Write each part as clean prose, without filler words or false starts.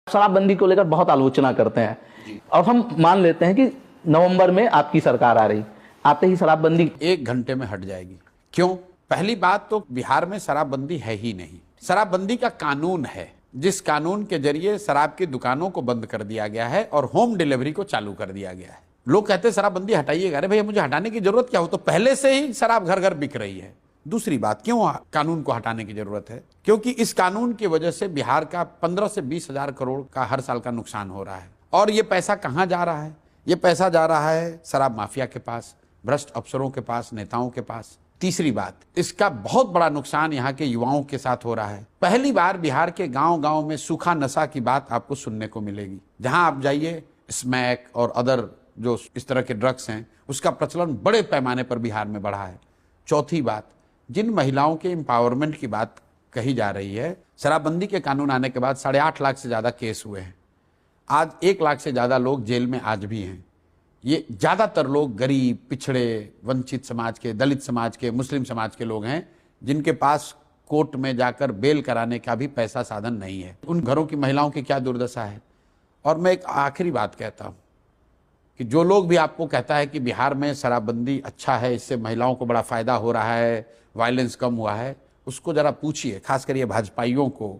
शराबबंदी को लेकर बहुत आलोचना करते हैं और हम मान लेते हैं कि नवंबर में आपकी सरकार आ रही, आते ही शराबबंदी 1 घंटे में हट जाएगी। क्यों? पहली बात तो बिहार में शराबबंदी है ही नहीं। शराबबंदी का कानून है, जिस कानून के जरिए शराब की दुकानों को बंद कर दिया गया है और होम डिलीवरी को चालू कर दिया गया है। लोग कहते हैं शराबबंदी हटाइएगा। अरे भैया, मुझे हटाने की जरूरत क्या हो, तो पहले से ही शराब घर घर बिक रही है। दूसरी बात, क्यों कानून को हटाने की जरूरत है? क्योंकि इस कानून की वजह से बिहार का 15 से 20 हजार करोड़ का हर साल का नुकसान हो रहा है। और ये पैसा कहां जा रहा है? ये पैसा जा रहा है शराब माफिया के पास, भ्रष्ट अफसरों के पास, नेताओं के पास। तीसरी बात, इसका बहुत बड़ा नुकसान यहाँ के युवाओं के साथ हो रहा है। पहली बार बिहार के गांव गांव में सूखा नशा की बात आपको सुनने को मिलेगी। जहां आप जाइए, स्मैक और अदर जो इस तरह के ड्रग्स हैं, उसका प्रचलन बड़े पैमाने पर बिहार में बढ़ा है। चौथी बात, जिन महिलाओं के एम्पावरमेंट की बात कही जा रही है, शराबबंदी के कानून आने के बाद 8.5 लाख से ज्यादा केस हुए हैं। आज 1 लाख से ज्यादा लोग जेल में आज भी हैं। ये ज्यादातर लोग गरीब, पिछड़े, वंचित समाज के, दलित समाज के, मुस्लिम समाज के लोग हैं, जिनके पास कोर्ट में जाकर बेल कराने का भी पैसा साधन नहीं है। उन घरों की महिलाओं की क्या दुर्दशा है। और मैं एक आखिरी बात कहता हूं कि जो लोग भी आपको कहता है कि बिहार में शराबबंदी अच्छा है, इससे महिलाओं को बड़ा फायदा हो रहा है, वायलेंस कम हुआ है, उसको जरा पूछिए, खासकर ये भाजपाइयों को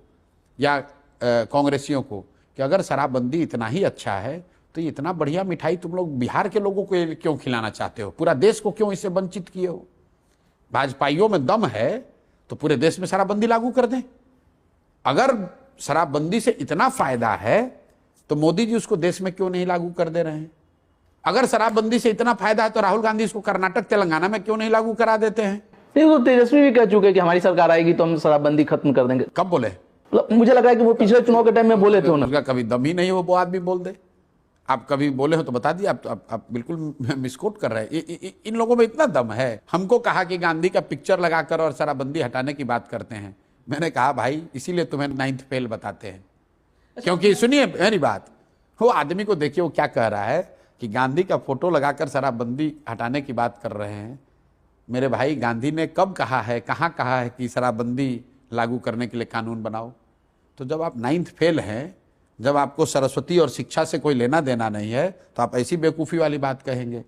या कांग्रेसियों को, कि अगर शराबबंदी इतना ही अच्छा है तो इतना बढ़िया मिठाई तुम लोग बिहार के लोगों को क्यों खिलाना चाहते हो? पूरा देश को क्यों इससे वंचित किए हो? भाजपाइयों में दम है तो पूरे देश में शराबबंदी लागू कर दें। अगर शराबबंदी से इतना फायदा है तो मोदी जी उसको देश में क्यों नहीं लागू कर दे रहे हैं? अगर शराबबंदी से इतना फायदा है तो राहुल गांधी इसको कर्नाटक, तेलंगाना में क्यों नहीं लागू करा देते हैं? नहीं, वो तेजस्वी भी कह चुके कि हमारी सरकार आएगी तो हम शराबबंदी खत्म कर देंगे। कब बोले? मुझे लगा है कि वो पिछले चुनाव के टाइम में बोले थे। उनका कभी दम ही नहीं हो वो आदमी बोल दे। आप कभी बोले हो तो बता दिए। आप बिल्कुल मिसकोट कर रहे हैं। इन लोगों में इतना दम है। हमको कहा कि गांधी का पिक्चर लगाकर और शराबबंदी हटाने की बात करते हैं। मैंने कहा भाई, इसीलिए तुम्हें 9th फेल बताते हैं। क्योंकि सुनिए मेरी बात, वो आदमी को देखिए वो क्या कह रहा है कि गांधी का फोटो लगाकर शराबबंदी हटाने की बात कर रहे हैं। मेरे भाई, गांधी ने कब कहा है, कहाँ कहा है कि शराबबंदी लागू करने के लिए कानून बनाओ? तो जब आप 9th फेल हैं, जब आपको सरस्वती और शिक्षा से कोई लेना देना नहीं है, तो आप ऐसी बेवकूफ़ी वाली बात कहेंगे।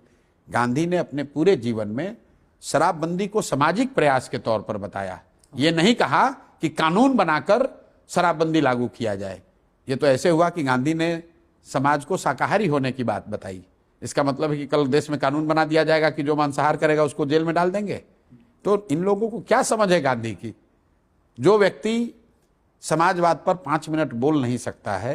गांधी ने अपने पूरे जीवन में शराबबंदी को सामाजिक प्रयास के तौर पर बताया। ये नहीं कहा कि कानून बनाकर शराबबंदी लागू किया जाए। ये तो ऐसे हुआ कि गांधी ने समाज को शाकाहारी होने की बात बताई। इसका मतलब है कि कल देश में कानून बना दिया जाएगा कि जो मांसाहार करेगा उसको जेल में डाल देंगे। तो इन लोगों को क्या समझ है गांधी की? जो व्यक्ति समाजवाद पर 5 मिनट बोल नहीं सकता है,